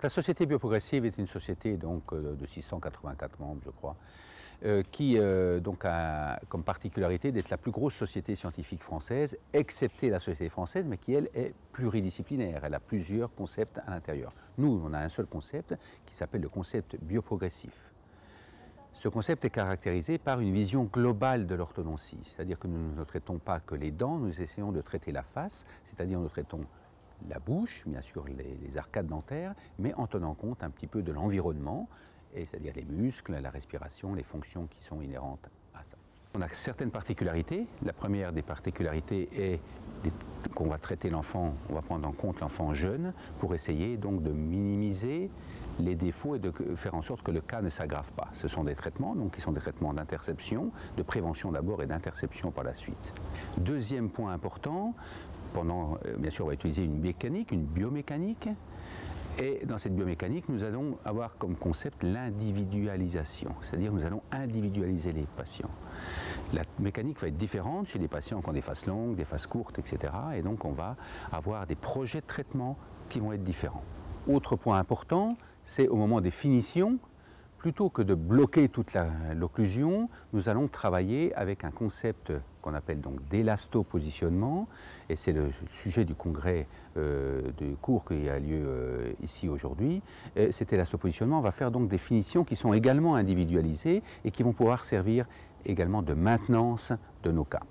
La société bioprogressive est une société donc, de 684 membres, je crois, qui donc a comme particularité d'être la plus grosse société scientifique française, excepté la société française, mais qui, elle, est pluridisciplinaire. Elle a plusieurs concepts à l'intérieur. Nous, on a un seul concept qui s'appelle le concept bioprogressif. Ce concept est caractérisé par une vision globale de l'orthodontie, c'est-à-dire que nous ne traitons pas que les dents, nous essayons de traiter la face, c'est-à-dire nous traitons la bouche, bien sûr les arcades dentaires, mais en tenant compte un petit peu de l'environnement, c'est-à-dire les muscles, la respiration, les fonctions qui sont inhérentes à ça. On a certaines particularités. La première des particularités est qu'on va traiter l'enfant, on va prendre en compte l'enfant jeune pour essayer donc de minimiser les défauts et de faire en sorte que le cas ne s'aggrave pas. Ce sont des traitements, donc qui sont des traitements d'interception, de prévention d'abord et d'interception par la suite. Deuxième point important, bien sûr on va utiliser une mécanique, une biomécanique, et dans cette biomécanique, nous allons avoir comme concept l'individualisation, c'est-à-dire nous allons individualiser les patients. La mécanique va être différente chez les patients qui ont des faces longues, des faces courtes, etc. Et donc on va avoir des projets de traitement qui vont être différents. Autre point important, c'est au moment des finitions, plutôt que de bloquer toute l'occlusion, nous allons travailler avec un concept qu'on appelle donc d'élastopositionnement, et c'est le sujet du congrès du cours qui a lieu ici aujourd'hui. Cet élastopositionnement va faire donc des finitions qui sont également individualisées et qui vont pouvoir servir également de maintenance de nos cas.